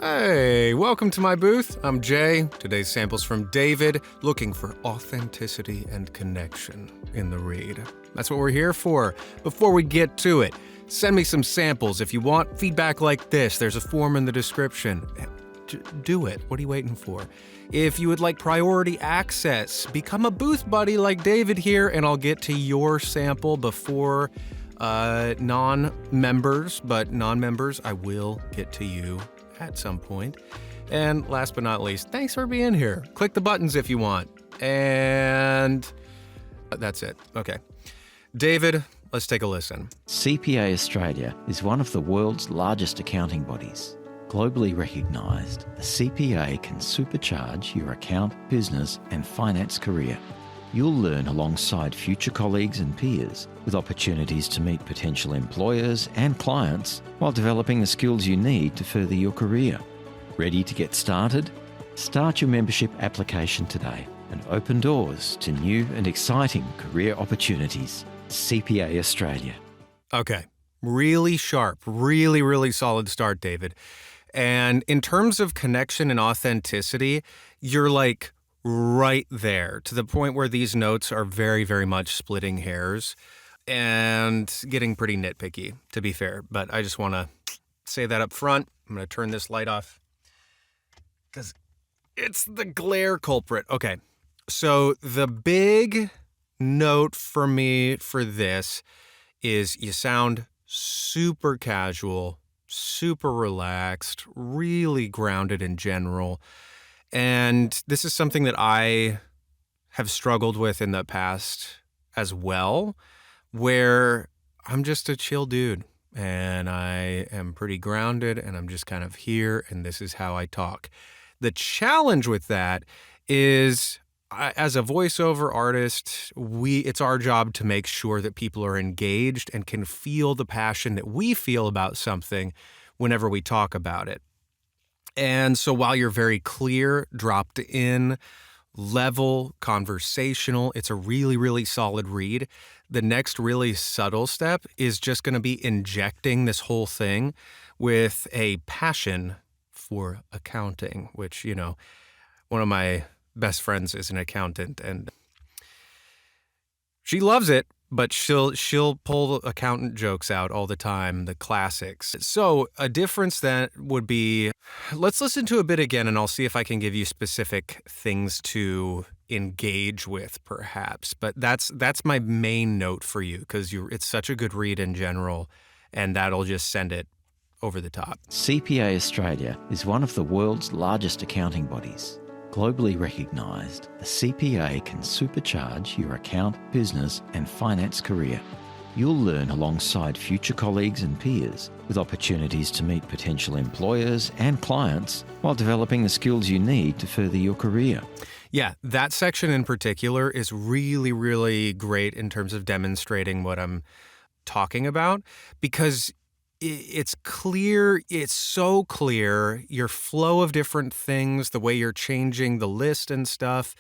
Hey, welcome to my booth. I'm Jay. Today's sample's from David, looking for authenticity and connection in the read. That's what we're here for. Before we get to it, send me some samples. If you want feedback like this, there's a form in the description. Do it. What are you waiting for? If you would like priority access, become a booth buddy like David here, and I'll get to your sample before non-members, but non-members, I will get to you at some point. And last but not least, thanks for being here. Click the buttons if you want. And that's it. Okay. David, let's take a listen. CPA Australia is one of the world's largest accounting bodies. Globally recognised, the CPA can supercharge your account, business and finance career. You'll learn alongside future colleagues and peers, with opportunities to meet potential employers and clients while developing the skills you need to further your career. Ready to get started? Start your membership application today and open doors to new and exciting career opportunities. CPA Australia. Okay. Really sharp, really solid start, David. And in terms of connection and authenticity, you're like right there to the point where these notes are very much splitting hairs and getting pretty nitpicky, to be fair. But I just want to say that up front. I'm going to turn this light off because it's the glare culprit. Okay, so the big note for me for this is you sound super casual, super relaxed, really grounded in general. And this is something that I have struggled with in the past as well, where I'm just a chill dude and I am pretty grounded and I'm just kind of here and this is how I talk. The challenge with that is as a voiceover artist, it's our job to make sure that people are engaged and can feel the passion that we feel about something whenever we talk about it. And so while you're very clear, dropped in, level, conversational, it's a really solid read. The next really subtle step is just going to be injecting this whole thing with a passion for accounting, which, you know, one of my best friends is an accountant and she loves it, but she'll pull accountant jokes out all the time, the classics. So a difference that would be, let's listen to a bit again and I'll see if I can give you specific things to engage with perhaps. But that's my main note for you because it's such a good read in general and that'll just send it over the top. CPA Australia is one of the world's largest accounting bodies. Globally recognised, the CPA can supercharge your account, business and finance career. You'll learn alongside future colleagues and peers, with opportunities to meet potential employers and clients while developing the skills you need to further your career. Yeah, that section in particular is really great in terms of demonstrating what I'm talking about because it's clear, it's so clear, your flow of different things, the way you're changing the list and stuff.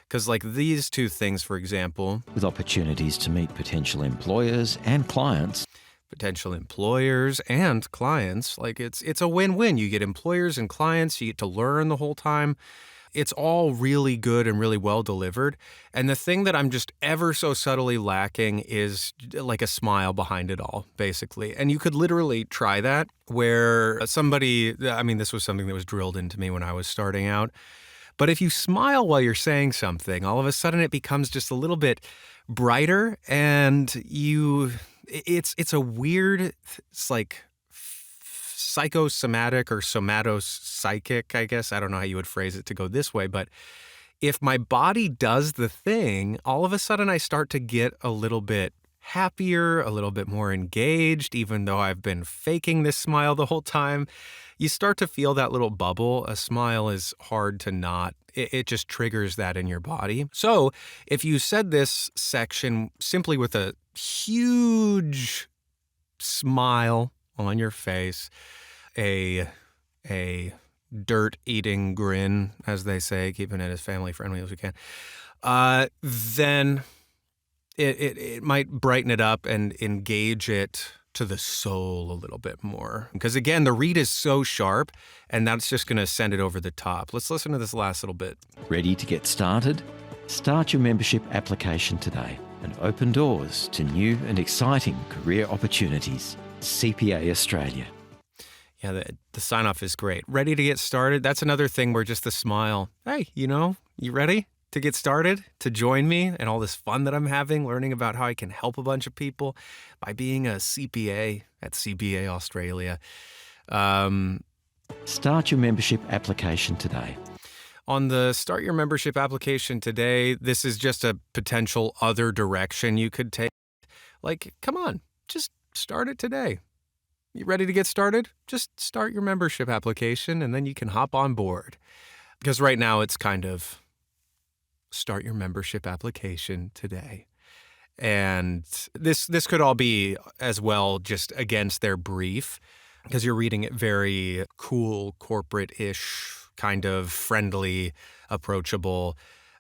Because like these two things, for example. With opportunities to meet potential employers and clients. Potential employers and clients. Like it's a win-win. You get employers and clients, you get to learn the whole time. It's all really good and really well delivered. And the thing that I'm just ever so subtly lacking is like a smile behind it all, basically. And you could literally try that where this was something that was drilled into me when I was starting out. But if you smile while you're saying something, all of a sudden it becomes just a little bit brighter and it's a weird, it's like psychosomatic or somatopsychic, I guess. I don't know how you would phrase it to go this way, but if my body does the thing, all of a sudden I start to get a little bit happier, a little bit more engaged, even though I've been faking this smile the whole time. You start to feel that little bubble. A smile is hard to not. It just triggers that in your body. So if you said this section simply with a huge smile on your face, a dirt-eating grin, as they say, keeping it as family-friendly as we can, then it might brighten it up and engage it to the soul a little bit more. Because again, the read is so sharp, and that's just going to send it over the top. Let's listen to this last little bit. Ready to get started? Start your membership application today and open doors to new and exciting career opportunities. CPA Australia. Yeah, the sign-off is great. Ready to get started? That's another thing where just the smile. Hey, you ready to get started, to join me and all this fun that I'm having, learning about how I can help a bunch of people by being a CPA at CPA Australia. Start your membership application today. On the Start Your Membership application today, this is just a potential other direction you could take. Like, come on, just start it today. You ready to get started? Just start your membership application and then you can hop on board. Because right now it's kind of start your membership application today. And this could all be as well just against their brief, because you're reading it very cool, corporate-ish, kind of friendly, approachable.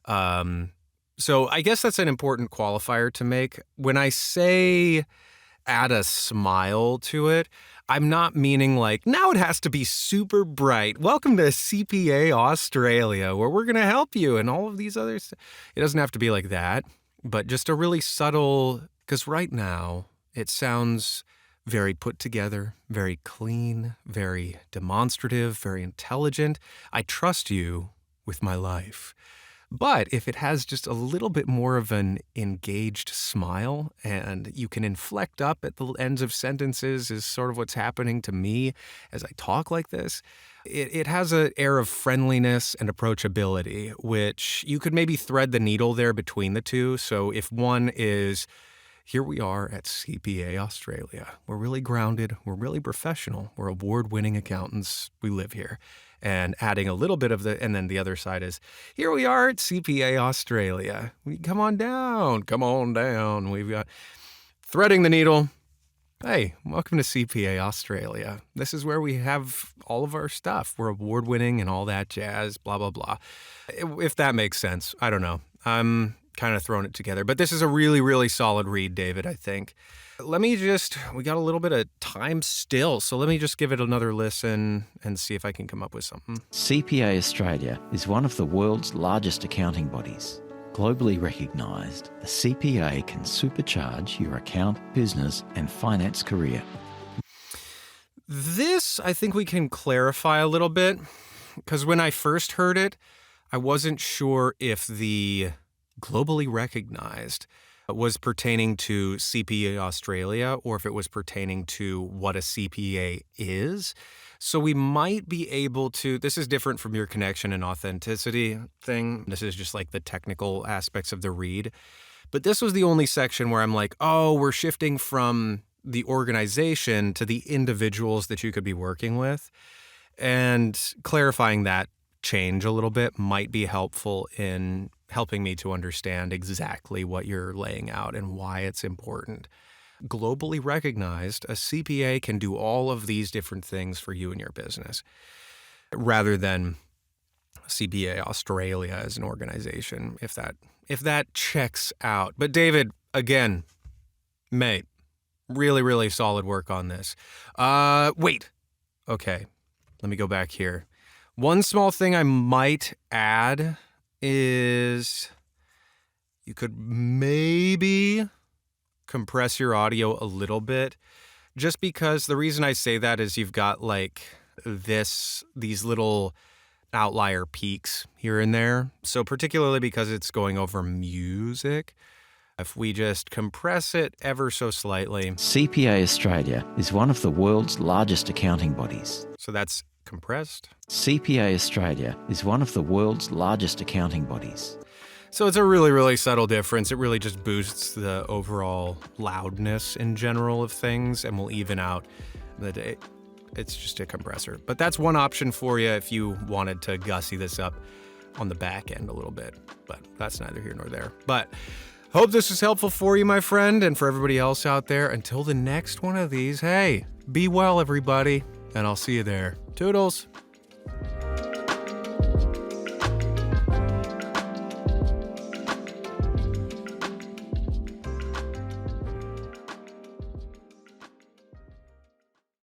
So I guess that's an important qualifier to make. When I say add a smile to it, I'm not meaning like, now it has to be super bright. Welcome to CPA Australia, where we're going to help you and all of these others. It doesn't have to be like that, but just a really subtle, because right now it sounds very put together, very clean, very demonstrative, very intelligent. I trust you with my life. But if it has just a little bit more of an engaged smile and you can inflect up at the ends of sentences is sort of what's happening to me as I talk like this. It has an air of friendliness and approachability, which you could maybe thread the needle there between the two. So if one is, here we are at CPA Australia. We're really grounded. We're really professional. We're award-winning accountants. We live here. And adding a little bit of and then the other side is, here we are at CPA Australia. Come on down. We've got threading the needle. Hey, welcome to CPA Australia. This is where we have all of our stuff. We're award-winning and all that jazz, blah, blah, blah. If that makes sense, I don't know. I'm kind of throwing it together. But this is a really, really solid read, David, I think. We got a little bit of time still, so let me just give it another listen and see if I can come up with something. CPA Australia is one of the world's largest accounting bodies. Globally recognised, the CPA can supercharge your account, business and finance career. This, I think we can clarify a little bit, because when I first heard it, I wasn't sure if the globally recognized was pertaining to CPA Australia or if it was pertaining to what a CPA is. So we might be able to, this is different from your connection and authenticity thing. This is just like the technical aspects of the read. But this was the only section where I'm like, oh, we're shifting from the organization to the individuals that you could be working with. And clarifying that change a little bit might be helpful in helping me to understand exactly what you're laying out and why it's important. Globally recognized, a CPA can do all of these different things for you and your business, rather than CPA Australia as an organization, if that checks out. But David, again, mate, really, really solid work on this. Wait. Okay, let me go back here. One small thing I might add is you could maybe compress your audio a little bit, just because the reason I say that is you've got like these little outlier peaks here and there. So particularly because it's going over music, if we just compress it ever so slightly. CPA Australia is one of the world's largest accounting bodies. So that's compressed. CPA Australia is one of the world's largest accounting bodies. So it's a really, really subtle difference. It really just boosts the overall loudness in general of things and will even out the day. It's just a compressor. But that's one option for you if you wanted to gussy this up on the back end a little bit. But that's neither here nor there. But hope this was helpful for you, my friend, and for everybody else out there. Until the next one of these, hey, be well, everybody, and I'll see you there. Toodles.